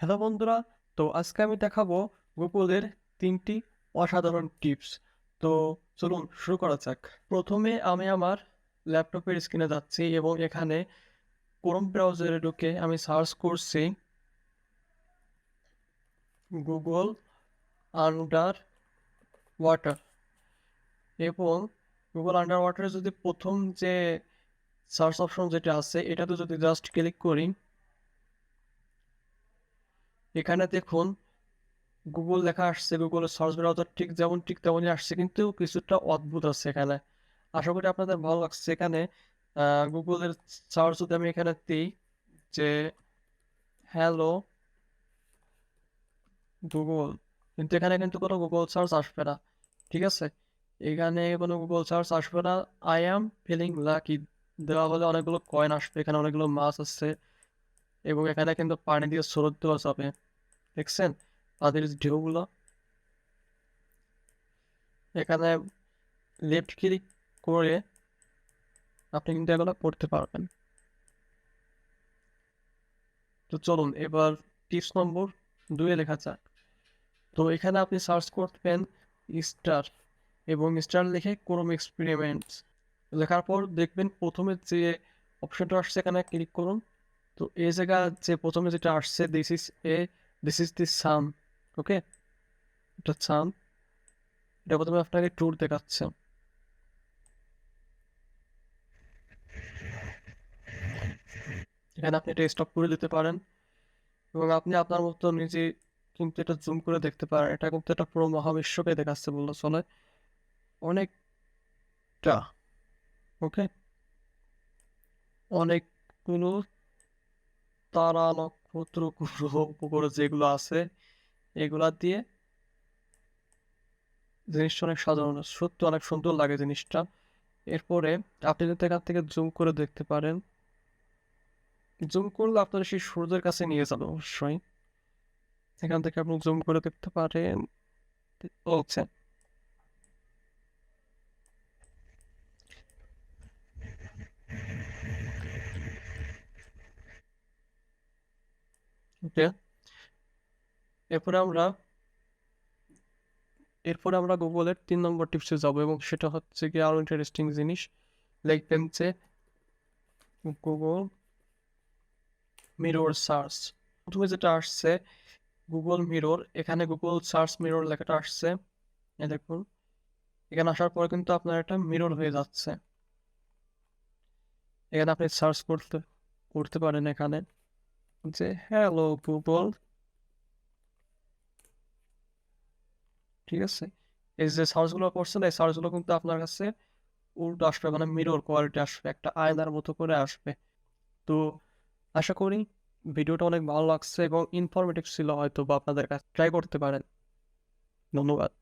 Hello বন্ধুরা, তো আজকে আমি দেখাবো গুগলের 3টি অসাধারণ টিপস। তো চলুন শুরু করা যাক। প্রথমে আমি আমার ল্যাপটপের স্ক্রিনে যাচ্ছি এবং এখানে ক্রোম ব্রাউজারে ঢুকে আমি সার্চ করছি গুগল আন্ডার ওয়াটার এবং গুগল আন্ডার ওয়াটারে যদি প্রথম যে সার্চ অপশন যেটা আছে এটাতে যদি জাস্ট ক্লিক করি, এখানে দেখুন গুগল লেখা আসছে। গুগলের সার্চ ব্রাউজার ঠিক তেমনই আসছে, কিন্তু কিছুটা অদ্ভুত আছে এখানে। আশা করি আপনাদের ভালো লাগছে। এখানে গুগলের সার্চ যদি আমি এখানে দিই যে হ্যালো গুগল, কিন্তু এখানে কিন্তু কোনো গুগল সার্চ আসবে না। ঠিক আছে, এখানে কোনো গুগল সার্চ আসবে না। আই অ্যাম ফিলিং লাকি দেওয়া হলে অনেকগুলো কয়েন আসবে, এখানে অনেকগুলো মাছ আছে এবং এখানে কিন্তু পানি দিয়ে স্রোত দেওয়া যাবে। দেখছেন তাদের ঢেউগুলো? এখানে লেফট ক্লিক করে আপনি কিন্তু এগুলো করতে পারবেন। তো চলুন এবার টিপস নম্বর 2 লেখা যাক। তো এখানে আপনি সার্চ করবেন স্টার এবং স্টার লিখে ক্রোম এক্সপেরিমেন্টস লেখার পর দেখবেন প্রথমে যে অপশনটা আসছে এখানে ক্লিক করুন। তো এই জায়গা যে প্রথমে যেটা আসছে দিস ইজ দি সান। ওকে, এটা সান। এটা প্রথমে আপনাকে ট্যুর দেখাচ্ছে। এখানে আপনি এটা স্টপ করে দিতে পারেন এবং আপনি আপনার মতো নিজে কিন্তু এটা জুম করে দেখতে পারেন। এটা কিন্তু একটা পুরো মহাবিশ্বকে দেখাচ্ছে বললে চলে, অনেকটা। ওকে, অনেকগুলো তারা নক্ষত্র গ্রহ উপগ্রহ যেগুলো আছে এগুলা দিয়ে জিনিসটা অনেক সাধারণ, সত্যি অনেক সুন্দর লাগে জিনিসটা। এরপরে আপনি যদি এখান থেকে জুম করে দেখতে পারেন, জুম করলে আপনার সেই সূর্যের কাছে নিয়ে যাবে অবশ্যই। এখান থেকে আপনি জুম করে দেখতে পারেন। বলছে ওকে। এরপরে আমরা গুগলের 3 নম্বর টিপসে যাব এবং সেটা হচ্ছে কি আরো ইন্টারেস্টিং জিনিস। লিখবেন যে গুগল মিরর সার্চ। প্রথমে যেটা আসছে গুগল মিরর, এখানে গুগল সার্চ মিরর লেখাটা আসছে। এই দেখুন, এখানে আসার পর কিন্তু আপনার একটা মিরর হয়ে যাচ্ছে। এখানে আপনি সার্চ করতে করতে পারেন এখানে যে হ্যালো গুগল। ঠিক আছে, এই যে সার্চগুলো করছেন এই সার্চগুলো কিন্তু আপনার কাছে উল্টো আসবে, মানে মিরর কোয়ালিটি আসবে, একটা আয়নার মতো করে আসবে। তো আশা করি ভিডিওটা অনেক ভালো লাগছে এবং ইনফরমেটিভ ছিল, হয়তো বা আপনাদের কাছে ট্রাই করতে পারেন। ধন্যবাদ।